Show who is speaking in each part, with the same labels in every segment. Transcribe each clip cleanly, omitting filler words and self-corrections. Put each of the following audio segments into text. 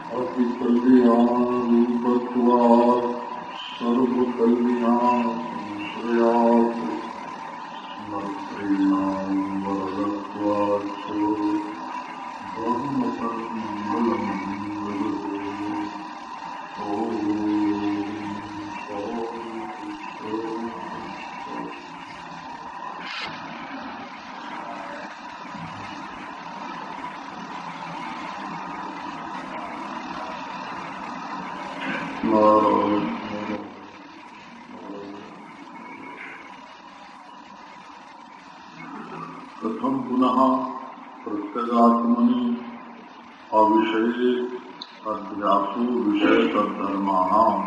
Speaker 1: अतिकल्याणरूपत्वात् सर्वकल्याणश्रेयात् समर्थेनां वरदत्वात् ब्रह्मसम्मलं कथम पुनः प्रत्यगात्मनि अविषये अध्यासो विषय तद्धर्माणाम्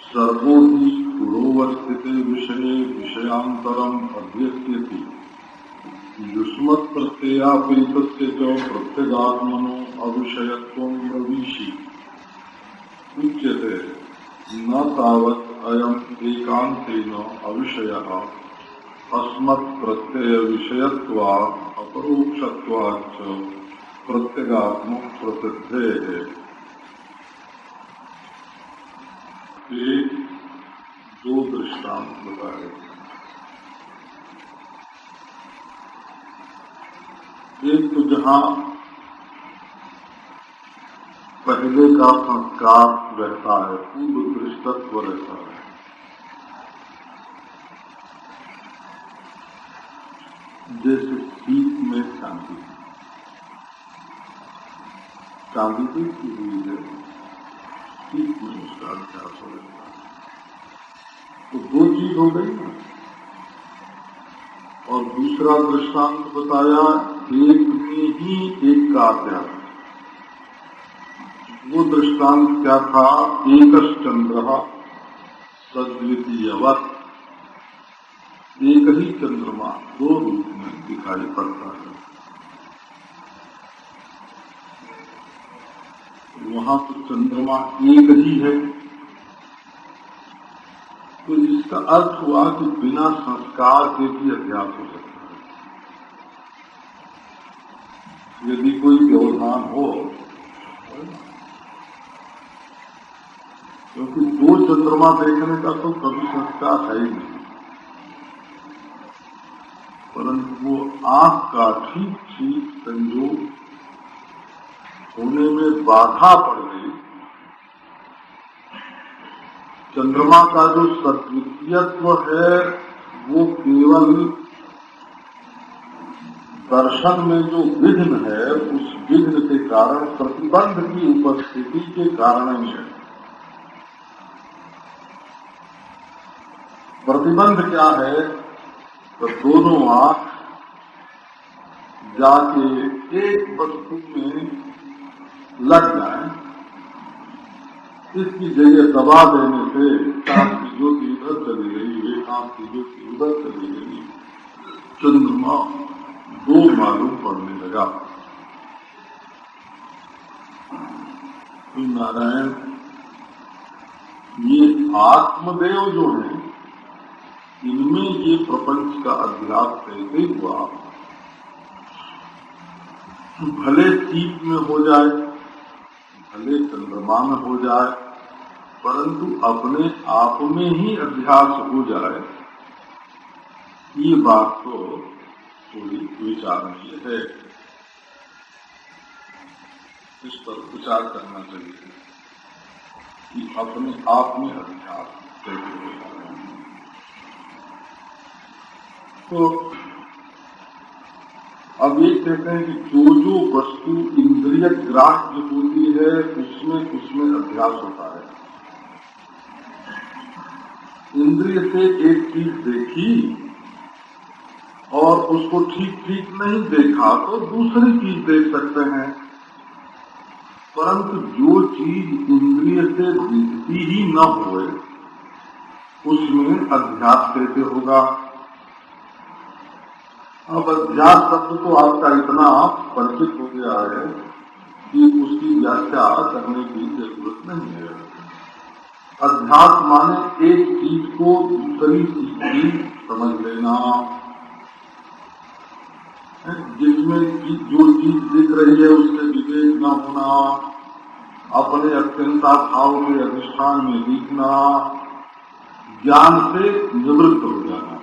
Speaker 1: सर्वो हि पूर्वस्थिते विषये विषयांतरम् अध्यस्यति युष्मत् प्रत्ययापेतस्य च प्रत्यगात्मनो अविषयत्वं ब्रवीषि उच्यते न तावत् अयम् एकान्तेन अविषयः अस्मत् प्रत्यय विषयत्वात् अपरोक्षत्वात् च प्रत्यगात्म प्रसिद्धेः। ये दो दृष्टांत बताए। एक तो जहाँ पहले का संस्कार रहता है, पूर्व दृष्टत्व रहता है, जैसे सीप में चांदी की हुई है, सीप में उसका अभ्यास हो रहता है, तो दो चीज हो गई ना। और दूसरा दृष्टांत बताया, एक में ही एक का अभ्यास। वो दृष्टांत क्या था? एकश्चंद्रः सद्वितीयवत्, एक ही चंद्रमा दो रूप में दिखाई पड़ता है। वहां तो चंद्रमा एक ही है, तो इसका अर्थ हुआ कि बिना संस्कार के भी अभ्यास हो सकता है। यदि कोई व्यवधान हो, क्योंकि दो चंद्रमा देखने का तो कभी संस्कार है ही नहीं, परंतु वो आंख का ठीक संयोग होने में बाधा पड़ गई। चंद्रमा का जो सद्वितीयत्व है वो केवल दर्शन में जो विघ्न है, उस विघ्न के कारण, प्रतिबंध की उपस्थिति के कारण ही है। प्रतिबंध क्या है? तो दोनों आंख जाके एक वस्तु में लग जाए, इसकी जगह दबा देने से आंख की ज्योति इधर चली गई, एक आंख की ज्योति उधर चली गई, चंद्रमा दो मालूम पड़ने लगा। तो नारायण, ये आत्मदेव जो है, इनमें ये प्रपंच का अभ्यास कैसे हुआ? भले सीप में हो जाए, भले चंद्रमा में हो जाए, परंतु अपने आप में ही अभ्यास हो जाए, ये बात तो थोड़ी विचारणीय है। इस पर विचार करना चाहिए कि अपने आप में अभ्यास कैसे हो जाए। तो अब ये कहते हैं कि जो वस्तु इंद्रिय ग्राह्य होती है, उसमें अभ्यास होता है। इंद्रिय से एक चीज देखी और उसको ठीक नहीं देखा तो दूसरी चीज देख सकते हैं, परंतु जो चीज इंद्रिय से दिखती ही न होए, उसमें अभ्यास कैसे होगा? अब अध्यास शब्द तो आपका इतना परिचित हो गया है कि उसकी व्याख्या करने की जरूरत नहीं है। अध्यास माने एक चीज को दूसरी चीज की समझ लेना, जिसमें जो चीज दिख रही है उससे विवेक न होना, अपने अत्यंता भाव के अधिष्ठान में दिखना, ज्ञान से निवृत्त हो जाना।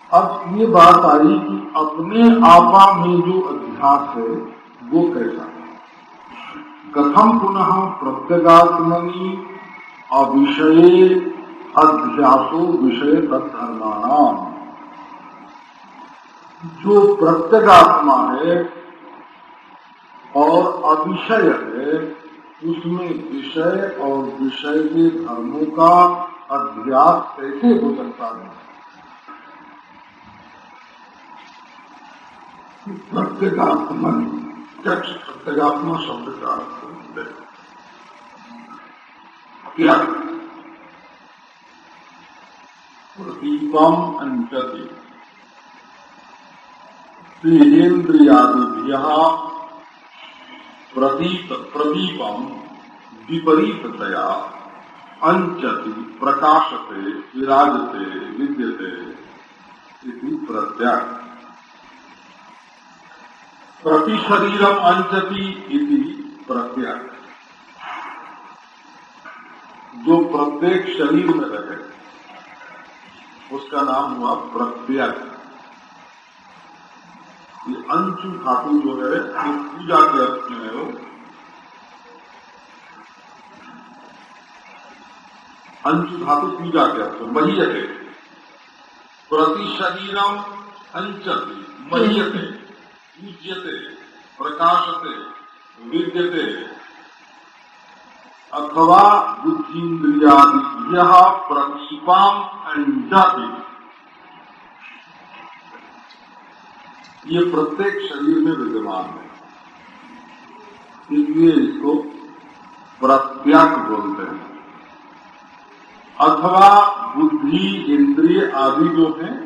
Speaker 1: अब ये बात आई कि अपने आपा में जो अध्यास है वो कैसा है। कथम पुनः प्रत्यगात्मनि अविषये अध्यासो विषय तद्धर्माणाम। जो प्रत्यगात्मा है और अविषय है, उसमें विषय और विषय के धर्मों का अध्यास कैसे हो सकता है। प्रत्यगात्मा, प्रत्यगात्मा शब्द का अर्थ है क्या? प्रतीपम अंचति श्रीहेन्द्रियादिभ्यः प्रदीपम विपरीततया अंचति प्रकाशते विराजते विद्यते इति प्रत्यय। प्रतिशरीरम अंचति इति प्रत्यय। जो प्रत्येक शरीर में रहे उसका नाम हुआ प्रत्यय। ये अंशु धातु जो है वो पूजा के अर्थ में है। अंशु धातु पूजा के अर्थ में महीयते, प्रतिशरीरम अंचति महीयते, पूज्यते, प्रकाशते, विद्यते, अथवा बुद्धीन्द्रियादिभ्यः प्रतीपाम अंचति। ये प्रत्येक शरीर में विद्यमान है, इसलिए इसको प्रत्यक बोलते हैं। अथवा बुद्धि इंद्रिय आदि जो हैं,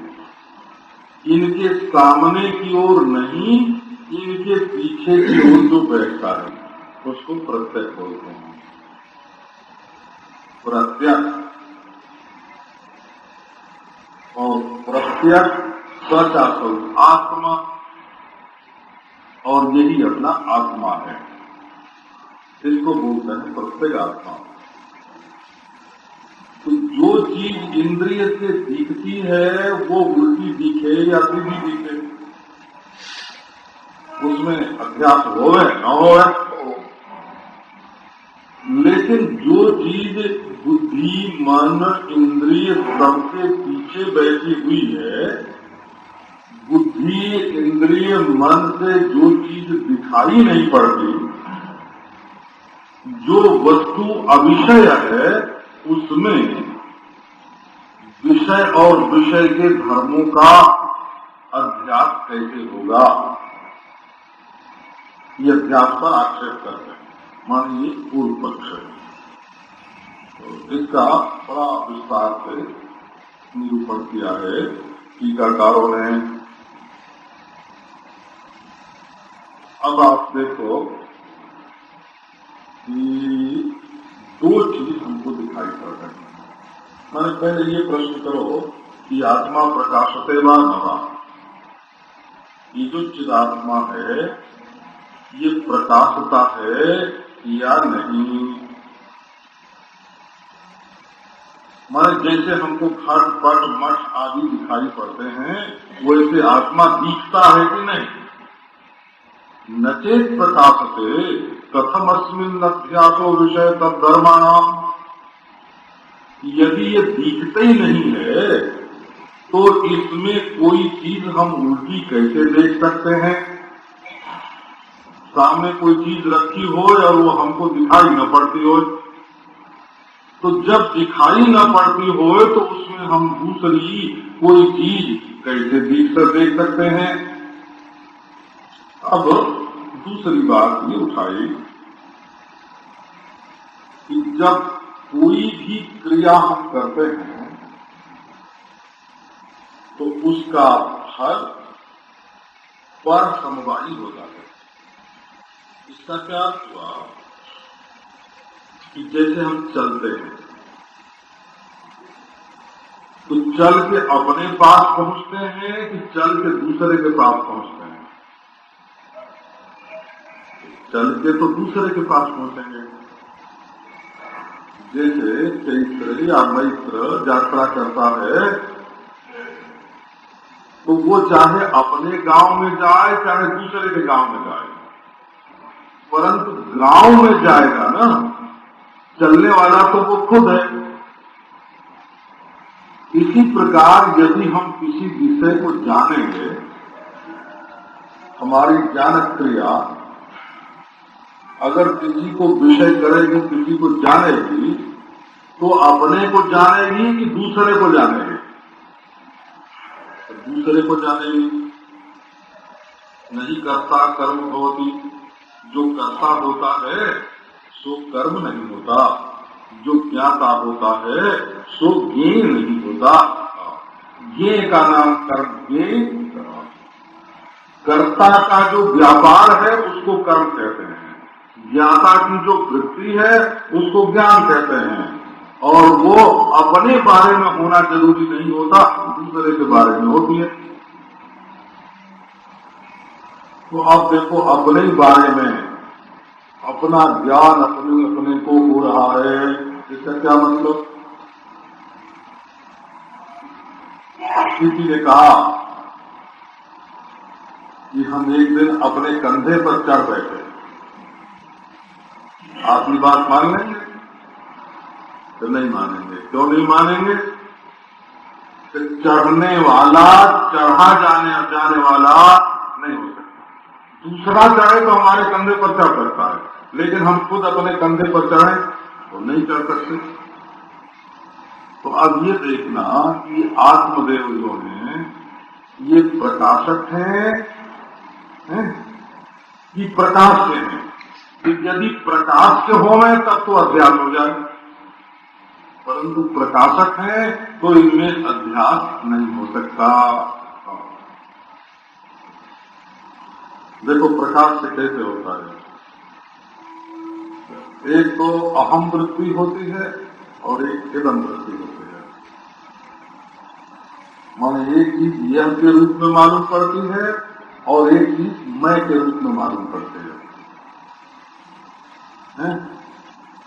Speaker 1: इनके सामने की ओर नहीं, इनके पीछे की ओर जो बैठता है उसको प्रत्यक बोलते हैं। प्रत्यक और प्रत्यक सच आत्मा, और यही अपना आत्मा है, इसको बोलते हैं प्रत्येक आत्मा। तो जो चीज इंद्रिय से दिखती है वो उल्टी दिखे या सीधी दिखे, उसमें अभ्यास होवे न होवे, लेकिन जो चीज बुद्धि मन इंद्रिय सबके पीछे बैठी हुई है, बुद्धि इंद्रिय मन से जो चीज दिखाई नहीं पड़ती, जो वस्तु अविषय है, उसमें विषय और विषय के धर्मों का अध्यास कैसे होगा, ये अध्यास पर आक्षेप करते हैं। मानिए पूर्व पक्ष है, तो इसका बड़ा विस्तार से निरूपण किया है टीकाकारों ने। अब आप देखो कि दो चीज हमको दिखाई पड़ रही है। मैंने पहले ये प्रश्न करो कि आत्मा प्रकाशते वा न वा, ये जो चिदात्मा है ये प्रकाशता है या नहीं। माने जैसे हमको घट पट मठ आदि दिखाई पड़ते हैं, वैसे आत्मा दिखता है कि नहीं। नचेत प्रकाशते कथम अस्मिन् अध्यासो विषय तद्धर्माणाम। यदि ये दिखते ही नहीं है तो इसमें कोई चीज हम उल्टी कैसे देख सकते हैं। सामने कोई चीज रखी हो और वो हमको दिखाई न पड़ती हो, तो जब दिखाई न पड़ती हो तो उसमें हम दूसरी कोई चीज कैसे देख सकते हैं। अब दूसरी बात ये उठाई कि जब कोई भी क्रिया हम करते हैं तो उसका फल पर समवायी होता है। इसका क्या हुआ कि जैसे हम चलते हैं तो चल के अपने पास पहुंचते हैं कि चल के दूसरे के पास पहुंचते हैं? चल के तो दूसरे के पास पहुंचेंगे। जैसे चैत्र या मैत्र यात्रा करता है तो वो चाहे अपने गांव में जाए चाहे दूसरे के गांव में जाए, परंतु गांव में जाएगा ना, चलने वाला तो वो खुद है। इसी प्रकार यदि हम किसी विषय को जानेंगे, हमारी ज्ञान क्रिया अगर किसी को विषय करेगी, किसी को जानेगी, तो अपने को जानेगी कि दूसरे को जानेगी? दूसरे को जानेगी। नहीं करता कर्म होती, जो करता होता है सो कर्म नहीं होता, जो ज्ञाता होता है सो ज्ञेय नहीं होता। ज्ञेय का नाम कर्म, ज्ञेय कर्ता का जो व्यापार है उसको कर्म कहते हैं, ज्ञाता की जो वृत्ति है उसको ज्ञान कहते हैं। और वो अपने बारे में होना जरूरी नहीं होता, दूसरे के बारे में होती है। तो अब देखो, अपने ही बारे में अपना ज्ञान अपने अपने को हो रहा है, इसका क्या मतलब? किसी ने कहा कि हम एक दिन अपने कंधे पर चढ़ बैठे, आप ये बात मान लेंगे? तो नहीं मानेंगे। क्यों नहीं मानेंगे? तो चढ़ने वाला चढ़ा जाने वाला नहीं हो सकता। दूसरा चढ़े तो हमारे कंधे पर चढ़ सकता है, लेकिन हम खुद अपने कंधे पर चढ़े तो नहीं चढ़ सकते। तो अब ये देखना कि आत्मदेव जो है ये प्रकाशक है कि प्रकाश के हैं? कि यदि प्रकाश के होवे तब तो अध्यास हो जाए, परंतु प्रकाशक है तो इनमें अध्यास नहीं हो सकता। देखो प्रकाश से कैसे होता है। एक तो अहम वृत्ति होती है और एक इदम वृत्ति होती है। माने एक चीज यह के रूप में मालूम पड़ती है और एक चीज मैं के रूप में मालूम पड़ती है।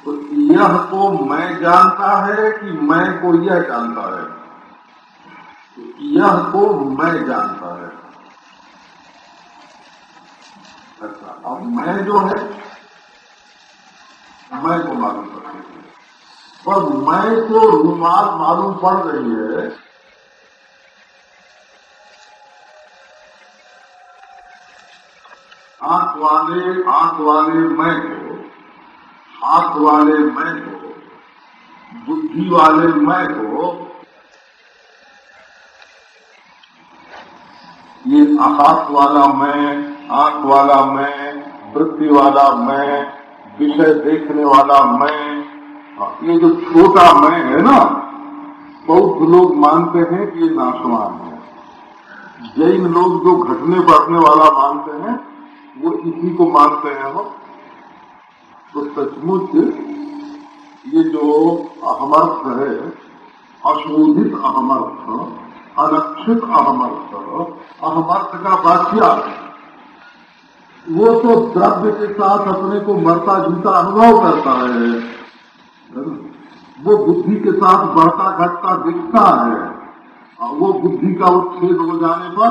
Speaker 1: तो यह को मैं जानता है कि मैं को यह जानता है? तो यह को मैं जानता है। अच्छा, अब मैं जो है मैं को मालूम पड़ती है, पर मैं को रुमाल मालूम पड़ रही है। आंख वाले मैं को, हाथ वाले मैं को, बुद्धि वाले मैं को, ये हाथ वाला मैं, आंख वाला मैं, वृत्ति वाला मैं, विषय देखने वाला मैं, ये जो छोटा मैं है ना, बहुत लोग मानते हैं कि ये नाशवान है। जैन लोग जो घटने बढ़ने वाला मानते हैं वो इसी को मानते हैं। वो तो सचमुच ये जो अहमर्थ है, अशोधित अहमर्थ, अनक्षित अहमर्थ, अहमर्थ का वाक्य वो तो द्रव्य के साथ अपने को मरता जीता अनुभव करता है, वो बुद्धि के साथ बढ़ता घटता दिखता है, वो बुद्धि का उच्छेद हो जाने पर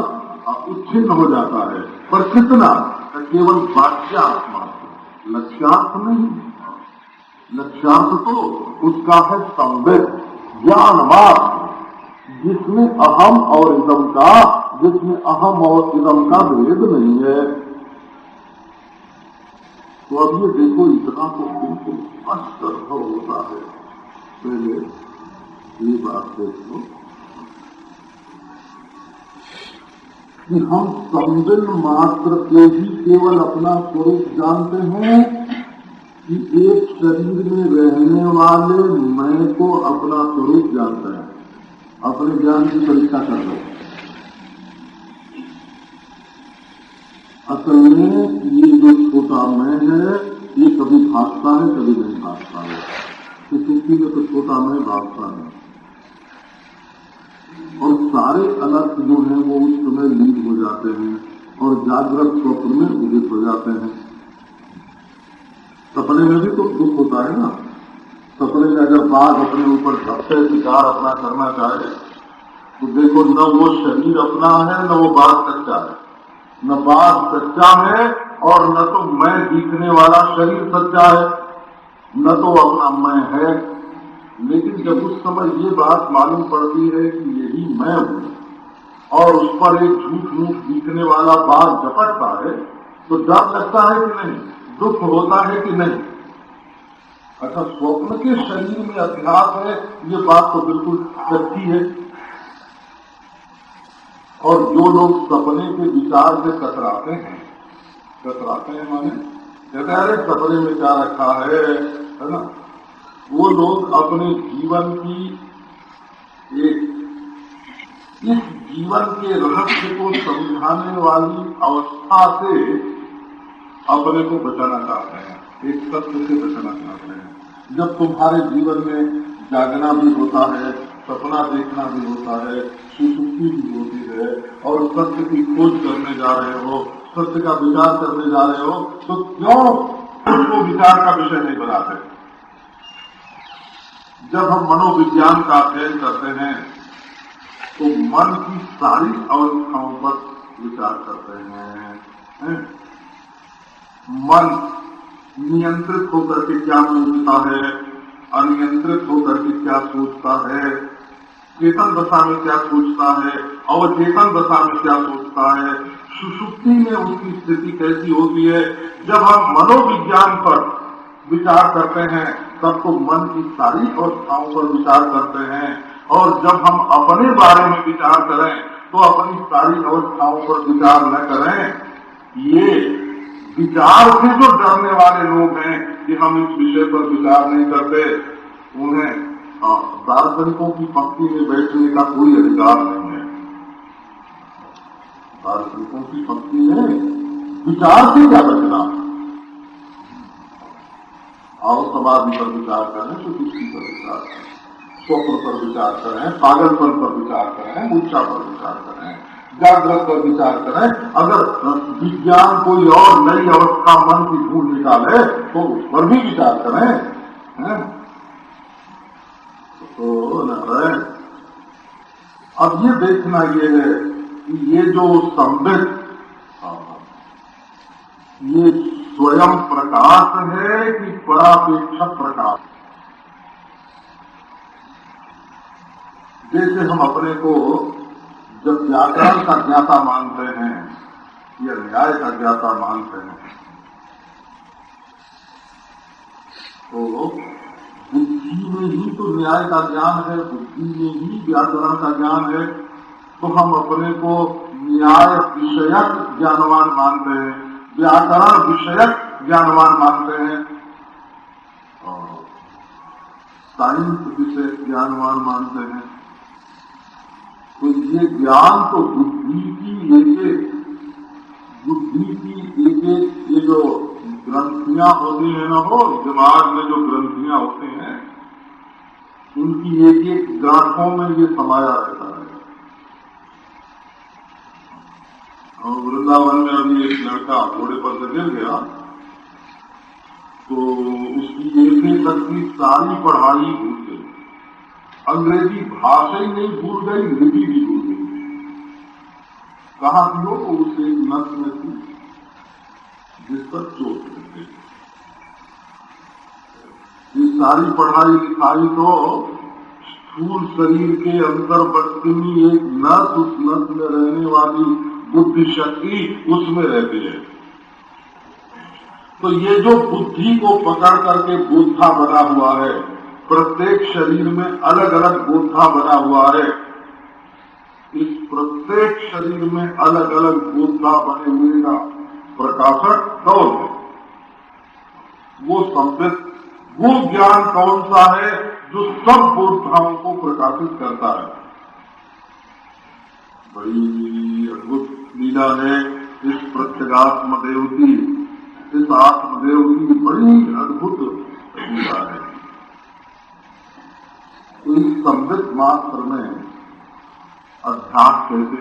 Speaker 1: उच्छिन्न हो जाता है। पर कितना? केवल वाक्यार्थ मात्र, लक्ष्यार्थ नहीं। लक्ष्यार्थ तो उसका है संवेद, ज्ञान मात्र, जिसमें अहम और इदम का, जिसमें अहम और इदम का भेद नहीं है। तो अब ये देखो, इतना तो बिल्कुल स्पष्ट अनुभव होता है। पहले ये बात देख लो कि हम संवेद मात्र के ही केवल अपना स्वरूप जानते हैं कि एक शरीर में रहने वाले मैं को अपना स्वरूप जानते हैं। अपने ज्ञान की परीक्षा कर लो। असल में ये जो छोटा मैं है ये कभी भागता है कभी नहीं भागता है। सुसुप्ति में तो छोटा मैं भागता है, और सारे अनर्थ जो हैं वो उस समय लीन हो जाते हैं और जागृत स्वप्न में उदित हो जाते हैं। सपने में भी तो दुख होता है ना। सपने में अगर बाघ अपने ऊपर झपटे शिकार अपना करना चाहे तो देखो, न वो शरीर अपना है न वो बाघ सच्चा है, न बाघ सच्चा है और न तो मैं दिखने वाला शरीर सच्चा है, न तो अपना मैं है। लेकिन जब उस समय ये बात मालूम पड़ती है कि यही मैं हूँ और उस पर एक झूठ मूठ दिखने वाला बाघ झपटता है तो डर लगता है कि नहीं, दुख होता है कि नहीं। अच्छा, स्वप्न के शरीर में अध्यास है, ये बात तो बिल्कुल सच्ची है। और जो लोग सपने के विचार से कतराते हैं माने कहते हैं अरे सपने में क्या रखा है ना, वो लोग अपने जीवन की इस जीवन के रहस्य को समझाने वाली अवस्था से अपने को बचाना चाहते हैं, एक सत्य से बचाना चाहते हैं। जब तुम्हारे जीवन में जागना भी होता है, सपना देखना भी होता है, सुसुप्ति भी होती है और सत्य की खोज करने जा रहे हो, सत्य का विचार करने जा रहे हो, तो क्यों उसको विचार का विषय नहीं बनाते? जब हम मनोविज्ञान का अध्ययन करते हैं तो मन की सारी अवस्थाओं पर विचार करते हैं। मन नियंत्रित होकर के क्या सोचता है, अनियंत्रित होकर के क्या सोचता है, चेतन दशा में क्या सोचता है, अवचेतन दशा में क्या सोचता है, सुषुप्ति में उसकी स्थिति कैसी होती है। जब हम मनोविज्ञान पर विचार करते हैं तब तो मन की सारी अवस्थाओं पर विचार करते हैं, और जब हम अपने बारे में विचार करें तो अपनी सारी अवस्थाओं पर विचार न करें। ये विचार से जो डरने वाले लोग हैं कि हम इस विषय पर विचार नहीं करते, उन्हें दार्शनिकों की पंक्ति में बैठने का कोई अधिकार नहीं है। दार्शनिकों की पंक्ति में विचार से क्या बचना। आओ समाधि पर विचार करें, सुसुप्ति पर विचार करें, स्वप्न पर विचार करें, पागलपन पर विचार करें, मूर्छा पर विचार करें, जागृत पर विचार करें। अगर विज्ञान कोई और नई अवस्था मन की ढूंढ निकाले तो उस पर भी विचार करें। तो नारायण, अब ये देखना ये है कि ये जो संबित ये स्वयं प्रकाश है कि परापेक्ष प्रकाश। जैसे हम अपने को जब व्याकरण का ज्ञाता मानते हैं या न्याय का ज्ञाता मानते हैं तो बुद्धि में ही तो न्याय का ज्ञान है, बुद्धि में ही व्याकरण का ज्ञान है। तो हम अपने को न्याय विषयक ज्ञानवान मानते हैं, व्याकरण विषयक ज्ञानवान मानते हैं, और साइंस विषयक ज्ञानवान मानते हैं। तो ये ज्ञान तो बुद्धि की एक ये जो ग्रंथियां होती है ना, हो दिमाग में जो ग्रंथियां होती हैं उनकी एक एक गांठों में ये समाया रहता है। और वृंदावन में अभी एक लड़का घोड़े पर से गिर गया तो उसकी 1 तक की सारी पढ़ाई भूल गई, अंग्रेजी भाषा ही नहीं भूल गई, लिपि भी भूल गई। कहाँ थी वो? उसे नस में थी जिस पर चोट लग गई। ये सारी पढ़ाई लिखाई तो स्थूल शरीर के अंतर्वर्ती एक नस, उस नस में रहने वाली बुद्धि शक्ति उसमें रहती है। तो ये जो बुद्धि को पकड़ करके बोधा बना हुआ है, प्रत्येक शरीर में अलग अलग बोधा बना हुआ है। इस प्रत्येक शरीर में अलग अलग बोधा बने हुए का प्रकाशक कौन है? वो संबित, वो ज्ञान कौन सा है जो सब बोधाओं को प्रकाशित करता है? बड़ी अद्भुत लीला है इस प्रत्यगात्म देव की, इस आत्मदेव की बड़ी अद्भुत लीला है। तो इस संबित मात्र में अध्यास कैसे?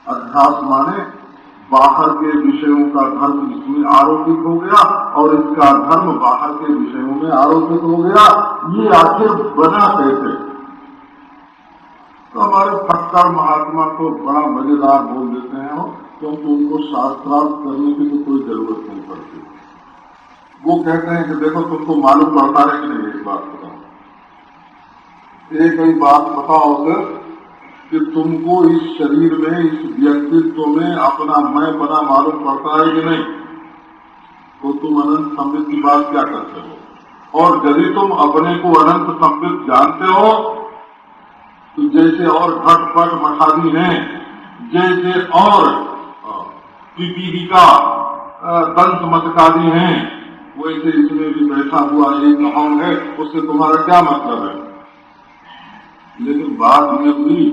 Speaker 1: अध्यास माने बाहर के विषयों का धर्म इसमें आरोपित हो गया और इसका धर्म बाहर के विषयों में आरोपित हो गया। ये आखिर बना कैसे? तो हमारे फटकार महात्मा को बड़ा मजेदार बोल देते हैं क्योंकि उनको शास्त्रार्थ करने की तो कोई जरूरत नहीं पड़ती। वो कहते हैं कि देखो तुमको मालूम पड़ता है कि नहीं, एक बात बताओ, एक ही बात बताओ कि तुमको इस शरीर में, इस व्यक्तित्व में अपना मैं बना मालूम पड़ता है कि नहीं? तो तुम अनंत संबित की बात क्या करते हो? और यदि तुम अपने को अनंत संबित जानते हो तो जैसे और घटपट मठादी हैं, जैसे और पिपीलिका दंत मतकादी हैं, वैसे इसमें भी बैठा हुआ एक अहम है, उससे तुम्हारा क्या मतलब है? लेकिन बात यह हुई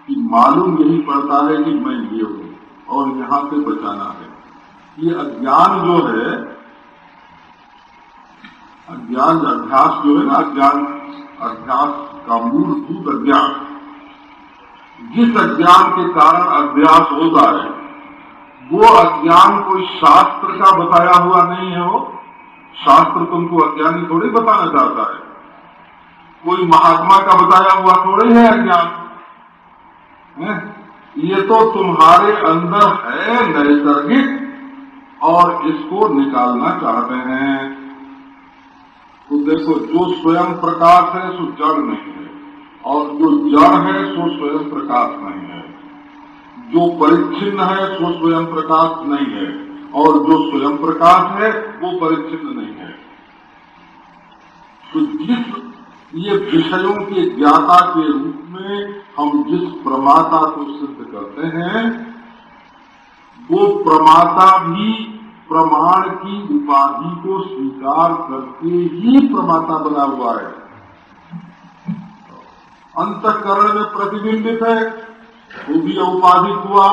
Speaker 1: कि मालूम यही पड़ता है कि मैं ये हूं और यहां से बचाना है। ये अज्ञान जो है, अज्ञान अभ्यास जो है ना, अभ्यास का मूलभूत अज्ञान, जिस अज्ञान के कारण अभ्यास होता है वो अज्ञान कोई शास्त्र का बताया हुआ नहीं है। वो शास्त्र तुमको अज्ञानी थोड़ी बताना चाहता है, कोई महात्मा का बताया हुआ थोड़ी है अज्ञान। ये तो तुम्हारे अंदर है नैसर्गिक और इसको निकालना चाहते हैं। तो देखो, जो स्वयं प्रकाश है सो जड़ नहीं है और जो जड़ है सो स्वयं प्रकाश नहीं है। जो परिच्छिन्न है सो स्वयं प्रकाश नहीं है और जो स्वयं प्रकाश है वो परिच्छिन्न नहीं है। तो जिस ये विषयों के ज्ञाता के रूप में हम जिस प्रमाता को सिद्ध करते हैं वो प्रमाता भी प्रमाण की उपाधि को स्वीकार करके ही प्रमाता बना हुआ है। अंतःकरण में प्रतिबिंबित है वो भी औपाधिक हुआ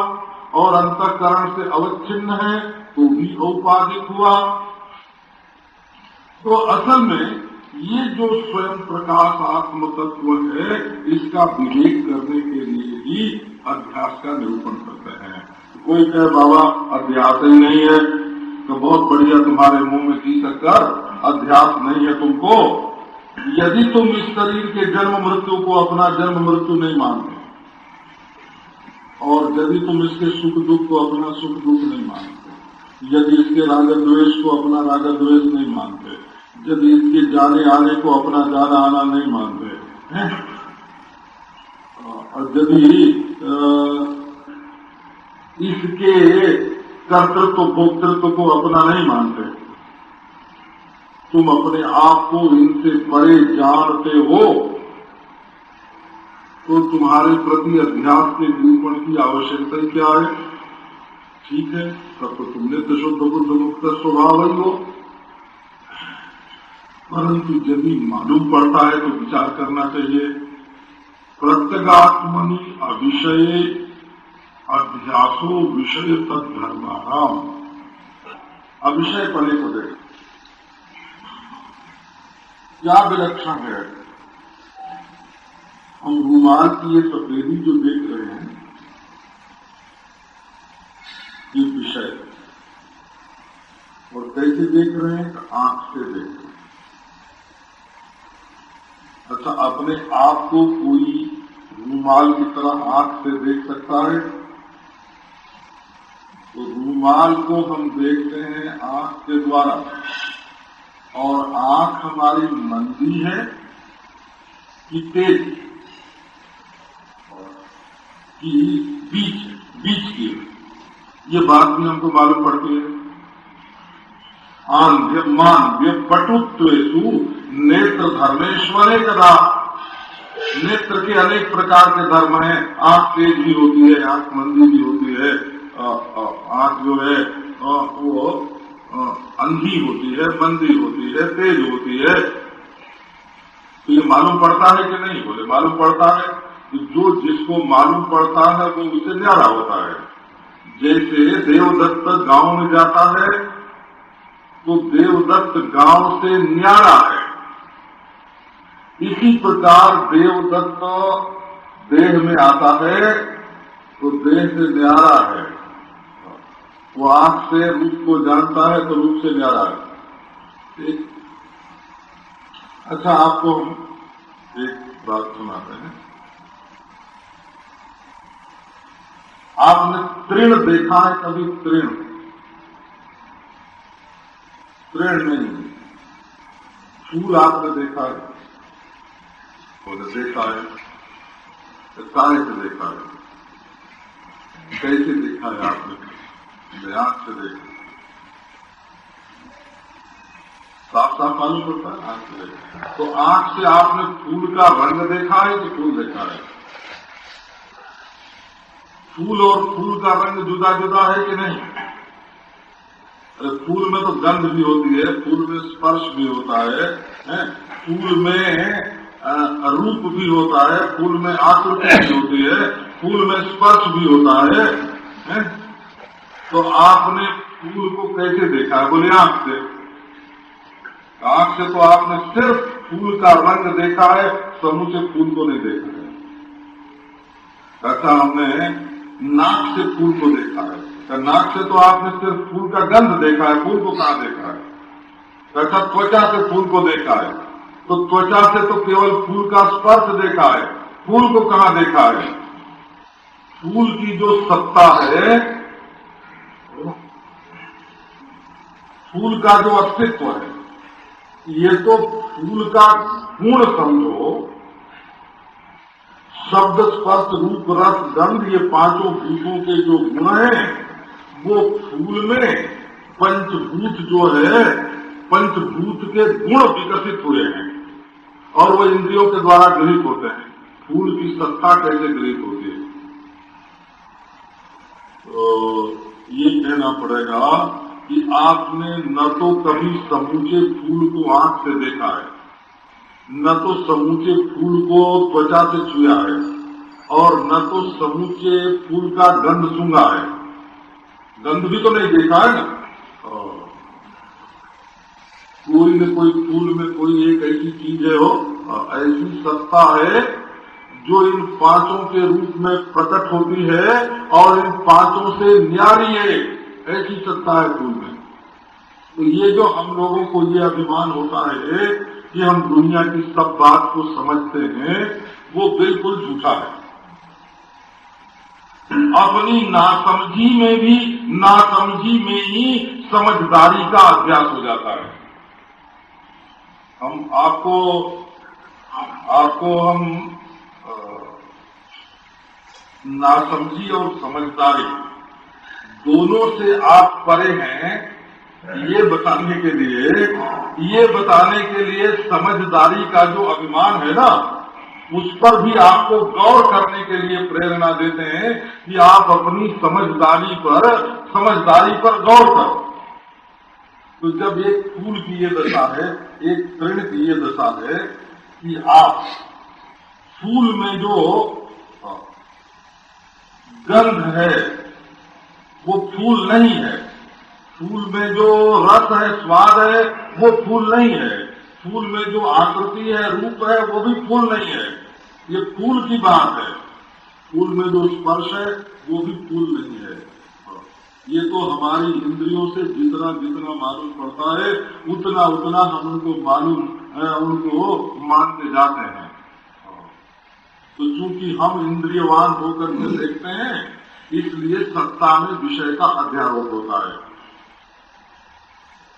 Speaker 1: और अंतःकरण से अवच्छिन्न है तो भी औपाधिक हुआ। तो असल में ये जो स्वयं प्रकाश आत्म तत्व है इसका विवेक करने के लिए ही अध्यास का निरूपण करते हैं। कोई कहे बाबा अध्यास ही नहीं है तो बहुत बढ़िया, तुम्हारे मुंह में घी शक्कर, अध्यास नहीं है तुमको। यदि तुम इस शरीर के जन्म मृत्यु को अपना जन्म मृत्यु नहीं मानते और यदि तुम इसके सुख दुख को अपना सुख दुख नहीं मानते, यदि इसके राग द्वेष को अपना राग द्वेष नहीं मानते, यदि इसके जाने आने को अपना जाना आना नहीं मानते हैं, और यदि इसके कर्तृत्व भोक्तृत्व को अपना नहीं मानते, तुम अपने आप को इनसे परे जानते हो तो तुम्हारे प्रति अध्यास के निरूपण की आवश्यकता ही क्या है? ठीक है, तब तो तुमने तो शुद्ध बुद्ध मुक्त स्वभाव ही हो, परंतु यदि मालूम पड़ता है तो विचार करना चाहिए। प्रत्यगात्मनि अविषये अध्यासो विषय तद्धर्माणाम। अविषय पने को देख क्या विलक्षण है। हम रुमाल की ये सफेदी जो देख रहे हैं ये विषय, और कैसे देख रहे हैं? आंख से देख रहे हैं। अच्छा, अपने आप को कोई रूमाल की तरह आंख से देख सकता है? तो रूमाल को हम देखते हैं आंख के द्वारा, और आंख हमारी मंदी है कि तेज कि बीच की, ये बात भी हमको मालूम पड़ती है। आंध्य मानव्य पटुत्वेषु नेत्र धर्मेश्वरे कदा। नेत्र के अनेक प्रकार के धर्म हैं। आंख तेज भी होती है, आंख मंदी भी होती है, आंख जो है वो अंधी होती है, मंदी होती है, तेज होती है। तो ये मालूम पड़ता है कि नहीं? बोले मालूम पड़ता है। तो जो जिसको मालूम पड़ता है वो उससे न्यारा होता है। जैसे देवदत्त गांव में जाता है तो देवदत्त गांव से न्यारा है, इसी प्रकार देवदत्त देह में आता है तो देह से न्यारा है, वो आंख से रूप को जानता है तो रूप से न्यारा है। ठीक। अच्छा, आपको हम एक बात सुनाते हैं। आपने तृण देखा है कभी? तृण नहीं, फूल आपने देखा है? बोले देखा है। काहे से देखा है? कैसे देखा है आपने? आंख से देखा, साफ साफ मालूम पड़ता है आंख से देखा। तो आंख से आपने फूल का रंग देखा है कि फूल देखा है? फूल और फूल का रंग जुदा जुदा है कि नहीं? अरे फूल में तो गंध भी होती है, फूल में स्पर्श भी होता है, फूल में रूप भी होता है, फूल में आकृति भी होती है, फूल में स्पर्श भी होता है। तो आपने फूल को कैसे देखा है? बोले आंख से। आंख से तो आपने सिर्फ फूल का रंग देखा है, समूचे फूल को नहीं देखा है। ऐसा हमने नाक से फूल को देखा है। नाक से तो आपने सिर्फ फूल का गंध देखा है, फूल को कहाँ देखा है? ऐसा त्वचा से फूल को देखा है, तो त्वचा से तो केवल फूल का स्पर्श देखा है, फूल को कहाँ देखा है? फूल की जो सत्ता है, फूल का जो अस्तित्व है, ये तो फूल का गुण समझो। शब्द, स्पर्श, रूप, रस, गंध, ये पांचों भूतों के जो गुण हैं, वो फूल में पंचभूत जो है, पंचभूत के गुण विकसित हुए हैं और वो इंद्रियों के द्वारा गृहीत होते हैं। फूल की सत्ता कैसे गृहीत होती है? तो ये कहना पड़ेगा कि आपने न तो कभी समूचे फूल को आंख से देखा है, न तो समूचे फूल को त्वचा से छुआ है, और न तो समूचे फूल का गंध सूंघा है। गंध भी तो नहीं देखा है ना। कोई न कोई फूल में कोई एक ऐसी चीज है, हो ऐसी सत्ता है जो इन पांचों के रूप में प्रकट होती है और इन पांचों से न्यारी है, ऐसी सत्ता है फूल में। तो ये जो हम लोगों को ये अभिमान होता है कि हम दुनिया की सब बात को समझते हैं, वो बिल्कुल झूठा है। अपनी नासमझी में ही समझदारी का अभ्यास हो जाता है। हम आपको हम नासमझी और समझदारी दोनों से आप परे हैं, ये बताने के लिए समझदारी का जो अभिमान है ना, उस पर भी आपको गौर करने के लिए प्रेरणा देते हैं कि आप अपनी समझदारी पर गौर करो। तो जब एक फूल की ये दशा है, एक तृण की ये दशा है कि आप फूल में जो गंध है वो फूल नहीं है, फूल में जो रस है, स्वाद है, वो फूल नहीं है, फूल में जो आकृति है, रूप है, वो भी फूल नहीं है। ये फूल की बात है। फूल में जो स्पर्श है वो भी फूल नहीं है। ये तो हमारी इंद्रियों से जितना जितना मालूम पड़ता है, उतना उतना हम उनको मानते जाते हैं। तो चूंकि हम इंद्रियवान होकर के देखते हैं, इसलिए सत्ता में विषय का अध्यारोप होता है।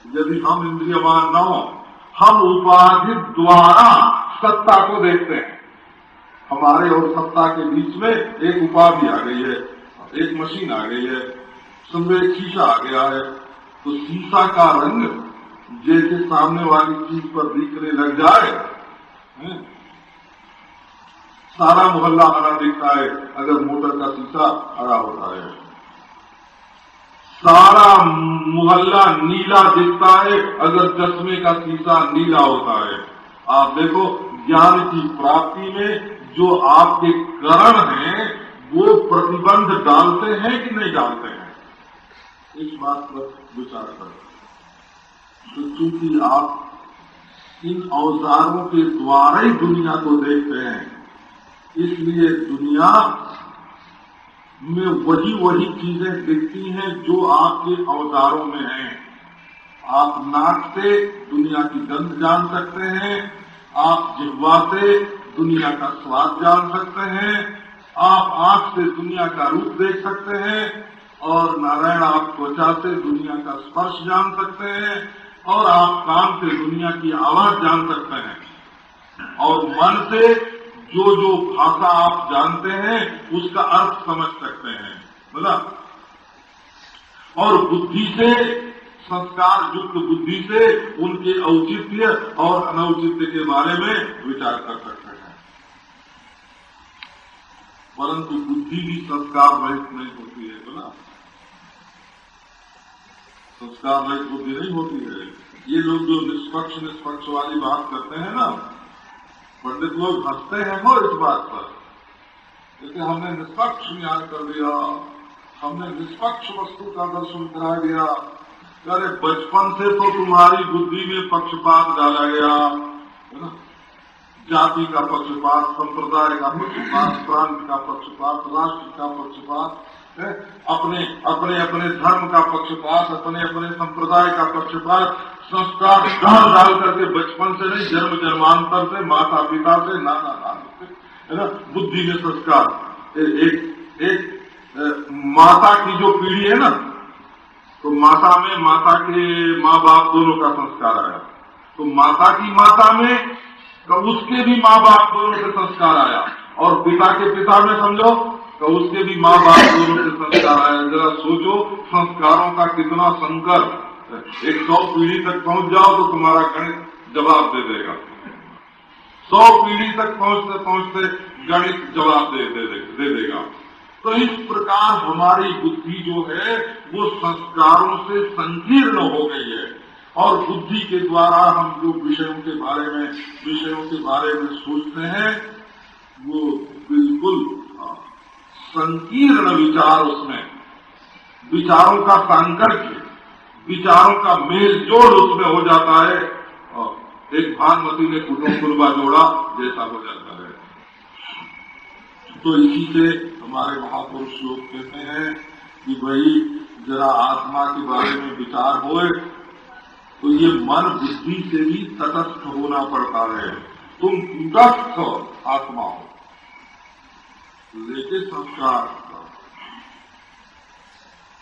Speaker 1: यदि हम इंद्रियवान न हो, हम उपाधि द्वारा सत्ता को देखते हैं। हमारे और सत्ता के बीच में एक उपाधि आ गई है, एक मशीन आ गई है, समझो एक शीशा आ गया है। तो शीशा का रंग जैसे सामने वाली चीज पर दिखने लग जाए, सारा मोहल्ला हरा दिखता है अगर मोटर का शीशा हरा होता है, सारा मोहल्ला नीला दिखता है अगर चश्मे का शीशा नीला होता है। आप देखो, ज्ञान की प्राप्ति में जो आपके करण हैं वो प्रतिबंध डालते हैं कि नहीं डालते हैं, इस बात पर विचार करें। तो चूंकि आप इन औजारों के द्वारा ही दुनिया को देखते हैं। इसलिए दुनिया में वही चीजें दिखती हैं जो आपके औजारों में हैं। आप नाक से दुनिया की गंध जान सकते हैं, आप जिह्वा से दुनिया का स्वाद जान सकते हैं, आप आंख से दुनिया का रूप देख सकते हैं, और नारायण आप त्वचा से दुनिया का स्पर्श जान सकते हैं, और आप कान से दुनिया की आवाज जान सकते हैं, और मन से जो जो भाषा आप जानते हैं उसका अर्थ समझ सकते हैं, बोला। और बुद्धि से, संस्कार युक्त बुद्धि से उनके औचित्य और अनौचित्य के बारे में विचार कर सकते हैं। परंतु बुद्धि भी संस्कार रहित नहीं होती है, बोला। संस्कार रहित बुद्धि नहीं होती है। ये लोग जो निष्पक्ष वाली बात करते हैं ना, पंडित लोग हंसते हैं वो इस बात पर, जैसे हमने निष्पक्ष न्याय कर दिया, हमने निष्पक्ष वस्तु का दर्शन करा दिया। अरे बचपन से तो तुम्हारी बुद्धि में पक्षपात डाला गया है ना, जाति का पक्षपात, संप्रदाय का पक्षपात, प्रांत का पक्षपात, राष्ट्र का पक्षपात, अपने धर्म का पक्षपात, अपने संप्रदाय का पक्षपात, संस्कार डाल करके बचपन से नहीं, जन्म जन्मांतर से, माता पिता से, नाना नानी से, है ना, बुद्धि में संस्कार। एक माता की जो पीढ़ी है ना, तो माता में माता के माँ बाप दोनों का संस्कार आया, तो माता की माता में तो उसके भी माँ बाप दोनों से संस्कार आया, और पिता के पिता में समझो तो उसके भी माँ बाप दोनों से संस्कार आया। जरा सोचो संस्कारों का कितना संकर। 100 पीढ़ी तक पहुंच जाओ तो तुम्हारा गणित जवाब दे देगा। 100 पीढ़ी तक पहुंचते पहुंचते गणित जवाब दे देगा। तो इस प्रकार हमारी बुद्धि जो है वो संस्कारों से संकीर्ण हो गई है, और बुद्धि के द्वारा हम जो विषयों के बारे में सोचते हैं वो बिल्कुल संकीर्ण विचार, उसमें विचारों का सांकर्य, विचारों का मेल जोड़ उसमें हो जाता है, और एक भानुमती ने कुटुंबा जोड़ा जैसा हो जाता है। तो इसी से हमारे महापुरुष लोग कहते हैं कि भाई जरा आत्मा के बारे में विचार होए तो ये मन बुद्धि से भी तटस्थ होना पड़ता है। तुम तटस्थ आत्मा हो, लेके संस्कार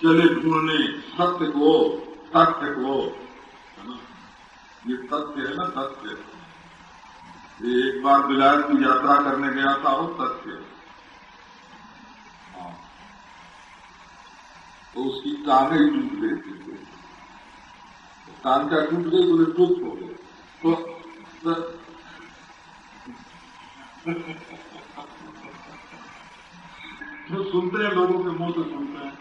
Speaker 1: चले ढूंढने सत्य को, तथ्य को, है ना। ये तथ्य है ना, तथ्य। एक बार विलायत की यात्रा करने गया था, वो तथ्य। हाँ, तो उसकी टांगें ही टूट गई थी, कान का टूट गई तो टूट हो गए। तो सुनते हैं, लोगों के मुंह से सुनते हैं।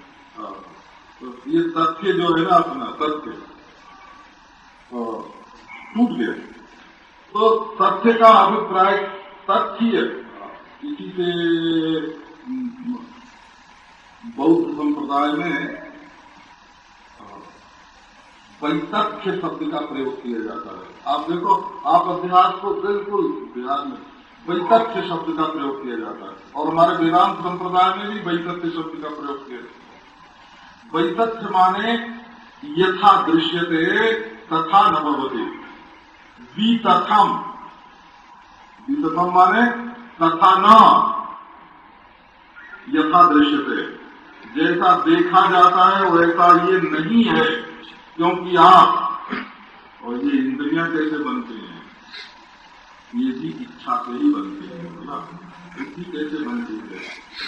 Speaker 1: तो ये तथ्य जो है ना, अपना तथ्य टूट गया। तो तथ्य का अभिप्राय तथ्य, इसी से बौद्ध संप्रदाय में वैतथ्य शब्द का प्रयोग किया जाता है। आप देखो, आप अध्यास को बिल्कुल ध्यान में, वैतथ्य शब्द का प्रयोग किया जाता है, और हमारे वेदांत संप्रदाय में भी वैतथ्य शब्द का प्रयोग किया जाता है। वैतथ्य माने यथा दृश्यते तथा न भवति, वितथम, वितथम माने तथा न, यथा दृश्यते, जैसा देखा जाता है वैसा ये नहीं है, क्योंकि आप, और ये इंद्रियां कैसे बनती हैं, ये भी इच्छा से ही बनती है। बुद्धि कैसे बनती है,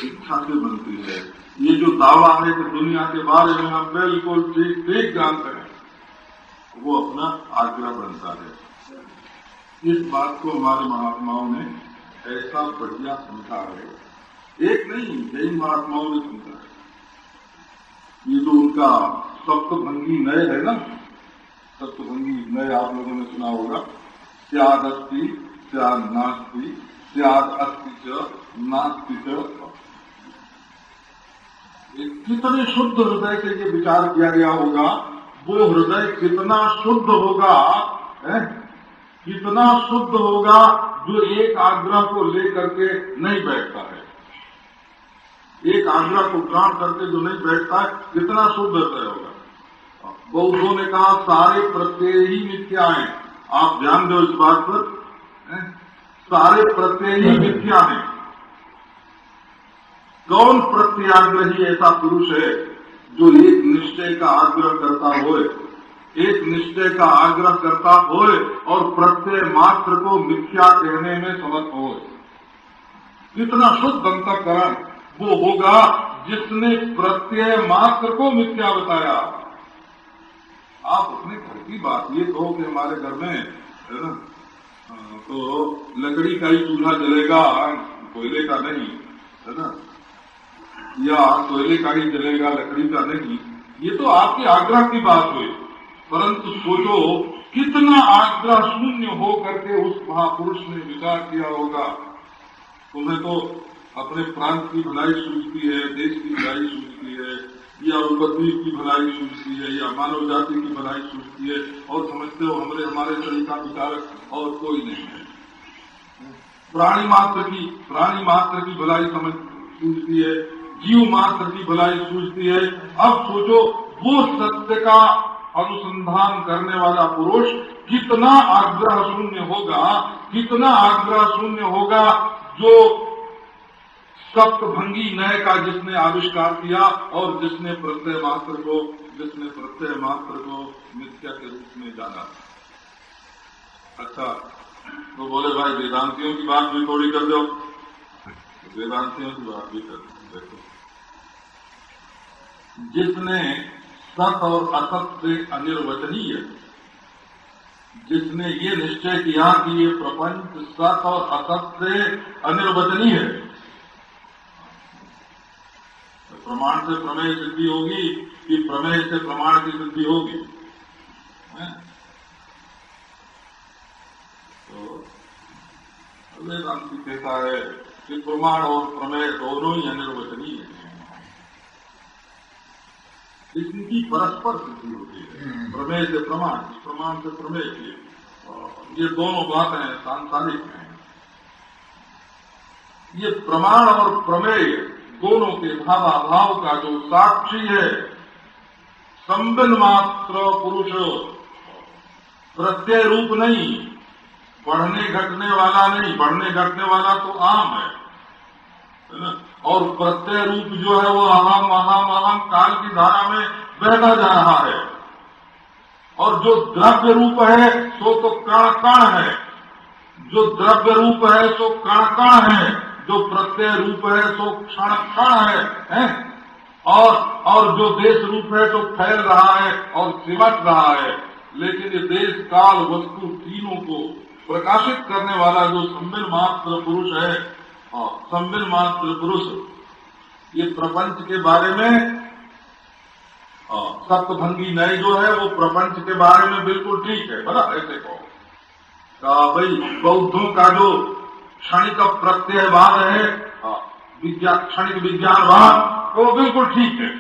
Speaker 1: इच्छा से बनती है। ये जो दावा है कि दुनिया के बारे में हम बिल्कुल ठीक ठीक जानते हैं, वो अपना आग्रह बनता है। इस बात को हमारे महात्माओं ने ऐसा बढ़िया समझा है, एक नहीं, कई महात्माओं ने समझा है। ये जो उनका सप्तभंगी नय है ना, सप्तभंगी नय आप लोगों ने सुना होगा, स्याद् अस्ति स्याद् नास्ति स्याद् अस्ति च नास्ति च। कितने शुद्ध हृदय से ये विचार किया गया होगा, वो हृदय कितना शुद्ध होगा है? कितना शुद्ध होगा जो एक आग्रह को लेकर के नहीं बैठता है। एक आग्रह को ग्रहण करके जो नहीं बैठता है, कितना शुद्ध हृदय होगा। बौद्धों ने कहा सारे प्रत्यय ही मिथ्या हैं। आप ध्यान दो इस बात पर, सारे प्रत्यय ही मिथ्या हैं। कौन प्रत्याग्रही ऐसा पुरुष है जो एक निश्चय का आग्रह करता होए, एक निश्चय का आग्रह करता होए और प्रत्यय मात्र को मिथ्या कहने में समर्थ होए। कितना शुद्ध अंतःकरण वो होगा जिसने प्रत्यय मात्र को मिथ्या बताया। आप अपने घर की बात ये कहो कि हमारे घर में है ना, तो लकड़ी का ही चूल्हा जलेगा, कोयले का नहीं, है ना, या कोयले का ही जलेगा, लकड़ी का नहीं। ये तो आपके आग्रह की बात हुई, परंतु सोचो कितना आग्रह शून्य हो करके उस महापुरुष ने विचार किया होगा। तुम्हें तो अपने प्रांत की भलाई सूझती है, देश की भलाई सूझती है, या उपद्वीप की भलाई सूझती है, या मानव जाति की भलाई सूझती है, और समझते हो हमारे शरीर का विचारक और कोई नहीं है। प्राणी मात्र की भलाई सूझती है, जीव मात्र की भलाई सूझती है। अब सोचो वो सत्य का अनुसंधान करने वाला पुरुष कितना आग्रह शून्य होगा, कितना आग्रह शून्य होगा जो सप्तभंगी नय का जिसने आविष्कार किया और जिसने प्रत्यय मात्र को मिथ्या के रूप में जाना। अच्छा, तो बोले भाई वेदांतियों की बात भी थोड़ी कर दो। वेदांतियों की बात भी कर दो। देखो, जिसने सत और असत से अनिर्वचनीय, जिसने ये निश्चय किया कि ये प्रपंच सत और असत से अनिर्वचनीय है, प्रमाण से प्रमेय सिद्धि होगी कि प्रमेय से प्रमाण की सिद्धि होगी। तो वेदांति कहता है कि प्रमाण और प्रमेय दोनों ही अनिर्वचनीय है, इनकी परस्पर सिद्धि होती है। प्रमेय से प्रमाण, प्रमाण से प्रमेय की, ये दोनों बातें सांसारिक हैं। ये प्रमाण और प्रमेय दोनों के भावाभाव का जो साक्षी है, संबिन मात्र पुरुष, प्रत्यय रूप नहीं, बढ़ने घटने वाला नहीं। बढ़ने घटने वाला तो आम है ना, और प्रत्यय रूप जो है वो अहम अहम अहम काल की धारा में बहता जा रहा है। और जो द्रव्य रूप है सो तो कण कण है, जो द्रव्य रूप है सो कण कण है, जो प्रत्यय रूप है सो क्षण क्षण है? और जो देश रूप है तो फैल रहा है और सिमट रहा है। लेकिन ये देश काल वस्तु तीनों को प्रकाशित करने वाला जो संबिन मात्र पुरुष है, संबिन मात्र पुरुष, ये प्रपंच के बारे में सप्तभंगी नय जो है वो प्रपंच के बारे में बिल्कुल ठीक है। बड़ा ऐसे कहो भाई, बौद्धों का जो क्षणिक प्रत्ययवाद है, क्षणिक विज्ञानवाद, वो बिल्कुल ठीक है।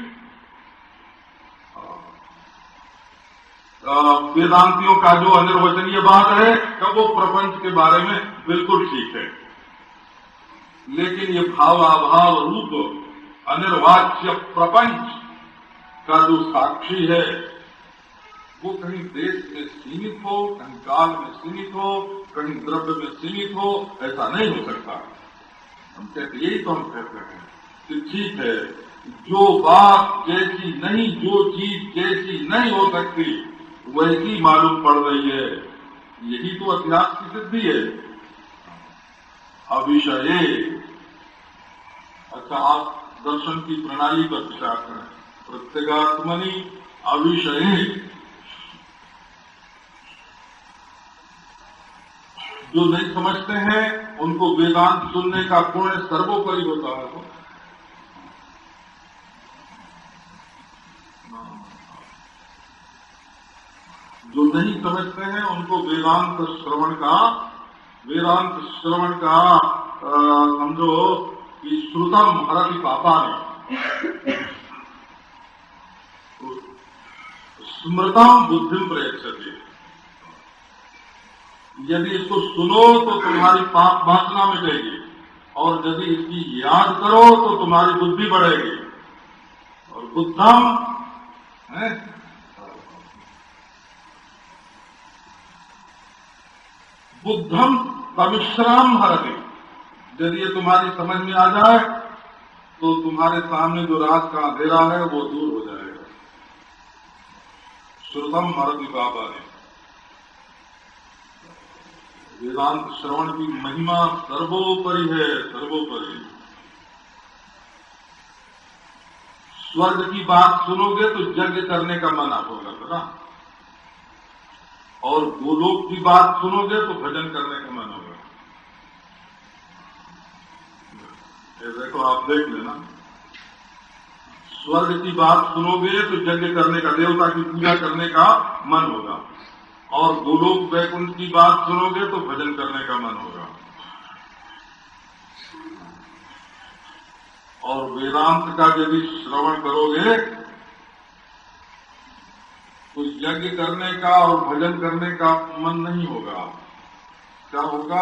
Speaker 1: वेदांतियों का जो अनिर्वचनीय बात है कि वो प्रपंच के बारे में बिल्कुल ठीक है। लेकिन ये भावाभाव रूप अनिर्वाच्य प्रपंच का जो साक्षी है वो कहीं देश में सीमित हो, कहीं काल में सीमित हो, कहीं द्रव्य में सीमित हो, ऐसा नहीं हो सकता। हम कहते, यही तो हम कहते हैं कि ठीक है, जो बात जैसी नहीं, जो चीज जैसी नहीं हो सकती वैसी मालूम पड़ रही है। यही तो अध्यात्म की सिद्धि है। अविषय, अच्छा आप दर्शन की प्रणाली पर विचार करें। प्रत्यगात्मनि अविषय, जो नहीं समझते हैं उनको वेदांत सुनने का पुण्य सर्वोपरि होता है। जो नहीं समझते हैं उनको वेदांत श्रवण का समझो कि श्रुतम हरति पापा ने, स्मृतम बुद्धिम प्रयच्छति। यदि इसको सुनो तो तुम्हारी पाप वासना मिटेगी, और यदि इसकी याद करो तो तुम्हारी बुद्धि बढ़ेगी। और बुद्धम है, बुद्धम पविश्राम हरति। यदि ये तुम्हारी समझ में आ जाए तो तुम्हारे सामने जो रात का अंधेरा है वो दूर हो जाएगा। श्रुतम हरति बाबा ने। वेदांत श्रवण की महिमा सर्वोपरि है, सर्वोपरि। स्वर्ग की बात सुनोगे तो यज्ञ करने का मन आप होगा, पता, और गोलोक की बात सुनोगे तो भजन करने का मन होगा। ये देखो, आप देख लेना, स्वर्ग की बात सुनोगे तो यज्ञ करने का, देवता की पूजा करने का मन होगा, और गोलोक वैकुंठ की बात सुनोगे तो भजन करने का मन होगा। और वेदांत का यदि श्रवण करोगे तो यज्ञ करने का और भजन करने का मन नहीं होगा। क्या होगा?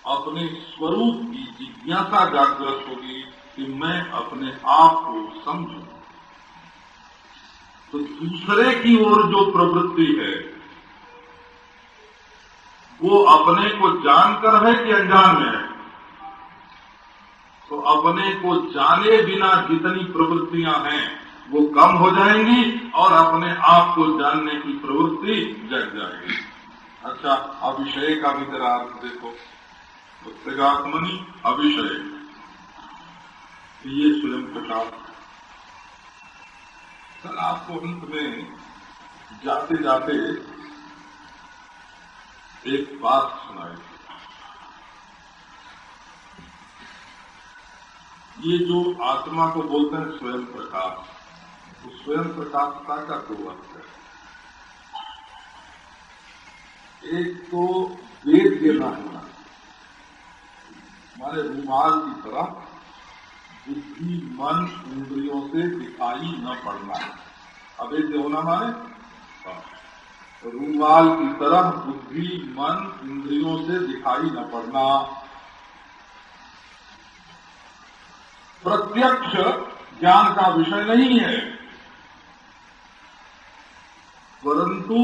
Speaker 1: अपने स्वरूप की जिज्ञासा जागृत होगी कि मैं अपने आप को समझूं। तो दूसरे की ओर जो प्रवृत्ति है वो अपने को जानकर है कि अनजान में है? तो अपने को जाने बिना जितनी प्रवृत्तियां हैं वो कम हो जाएंगी और अपने आप को जानने की प्रवृत्ति जग जाएगी। अच्छा, अविषय का भी जरा अर्थ देखो। प्रत्यगात्मनि अविषय, ये स्वयं प्रकाश। सर, आपको अंत में जाते जाते एक बात सुनाई। ये जो आत्मा को बोलते हैं स्वयं प्रकाश, तो स्वयं प्रकाशता का दो अर्थ है। एक तो वेद्य न होना, हमारे रूमाल की तरह बुद्धि मन इंद्रियों से दिखाई न पड़ना। अवेद्य होना माने रूमाल की तरह बुद्धि मन इंद्रियों से दिखाई न पड़ना। प्रत्यक्ष ज्ञान का विषय नहीं है, परंतु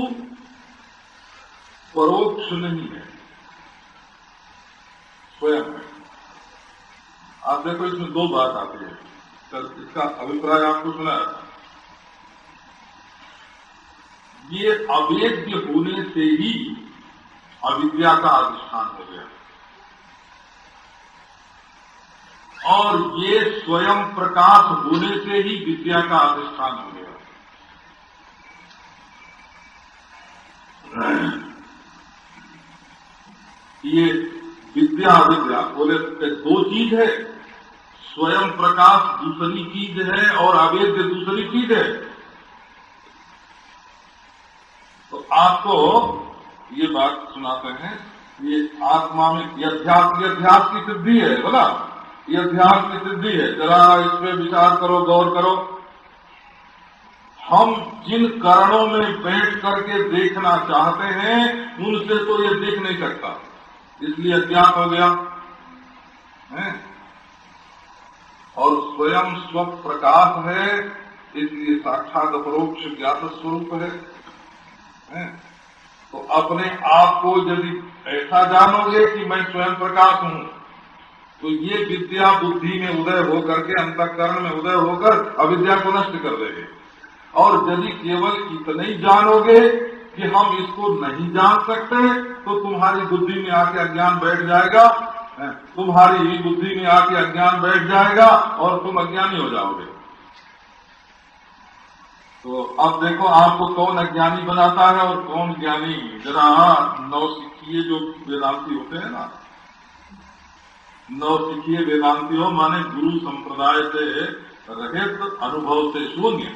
Speaker 1: परोक्ष नहीं है, स्वयं है। आप देखो, इसमें दो बात आती है। सर, इसका अभिप्राय आपको सुनाया था। ये अवेद्य होने से ही अविद्या का अधिष्ठान हो गया, और ये स्वयं प्रकाश होने से ही विद्या का अधिष्ठान हो गया। ये विद्या अविद्या बोले दो चीज है, स्वयं प्रकाश दूसरी चीज है और अवेद्य दूसरी चीज है। तो आपको ये बात सुनाते हैं, ये आत्मा में अध्यास की सिद्धि है, बोला, ये अध्यास की सिद्धि है। जरा इस पे विचार करो, गौर करो। हम जिन कारणों में बैठ करके देखना चाहते हैं उनसे तो ये देख नहीं सकता, इसलिए अज्ञात हो गया है। और स्वयं स्व प्रकाश है, इसलिए साक्षात अपरोक्ष ज्ञात स्वरूप है। तो अपने आप को यदि ऐसा जानोगे कि मैं स्वयं प्रकाश हूं, तो ये विद्या बुद्धि में उदय होकर के, अंतःकरण में उदय होकर अविद्या को नष्ट कर देगी। और यदि केवल इतना ही जानोगे कि हम इसको नहीं जान सकते, तो तुम्हारी बुद्धि में आके अज्ञान बैठ जाएगा, तुम्हारी ही बुद्धि में आके अज्ञान बैठ जाएगा और तुम अज्ञानी हो जाओगे। तो अब देखो, आपको कौन अज्ञानी बनाता है और कौन ज्ञानी। जरा नौसिखिए जो वेदांती होते हैं ना, नौसिखिए वेदांती हो माने गुरु संप्रदाय से रहित, अनुभव से शून्य।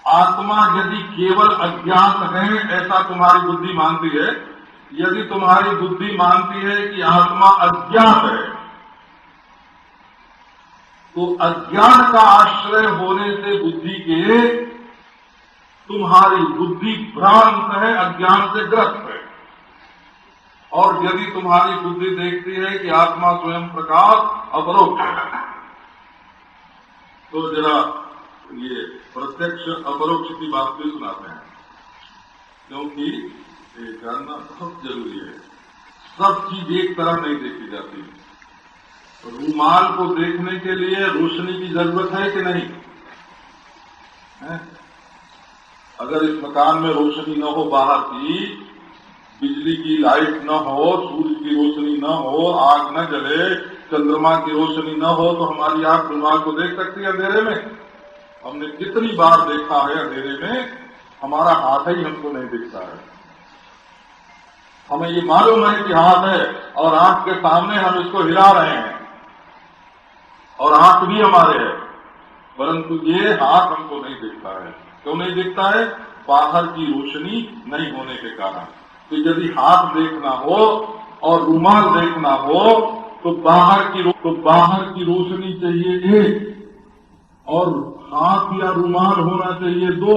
Speaker 1: आत्मा यदि केवल अज्ञात है ऐसा तुम्हारी बुद्धि मानती है, यदि तुम्हारी बुद्धि मानती है कि आत्मा अज्ञात है, तो अज्ञान का आश्रय होने से बुद्धि के, तुम्हारी बुद्धि भ्रांत है, अज्ञान से ग्रस्त है। और यदि तुम्हारी बुद्धि देखती है कि आत्मा स्वयं प्रकाश अपरोक्ष है, तो जरा ये प्रत्यक्ष अपरोक्ष की बात भी सुनाते हैं, क्योंकि ये जानना बहुत जरूरी है। सब चीज एक तरह नहीं देखी जाती। रूमाल को देखने के लिए रोशनी की जरूरत है कि नहीं है? अगर इस मकान में रोशनी न हो, बाहर की बिजली की लाइट न हो, सूर्य की रोशनी न हो, आग न जले, चंद्रमा की रोशनी न हो, तो हमारी आंख रूमाल को देख सकती है अंधेरे में? हमने कितनी बार देखा है अंधेरे में, हमारा हाथ ही हमको नहीं दिखता है। हमें ये मालूम है कि हाथ है और आंख के सामने हम इसको हिला रहे हैं और हाथ भी हमारे है, परंतु ये हाथ हमको नहीं दिखता है। क्यों नहीं दिखता है? बाहर की रोशनी नहीं होने के कारण। तो यदि हाथ देखना हो और रूमाल देखना हो तो बाहर की रोशनी चाहिए एक और हाथ या रूमाल होना चाहिए दो।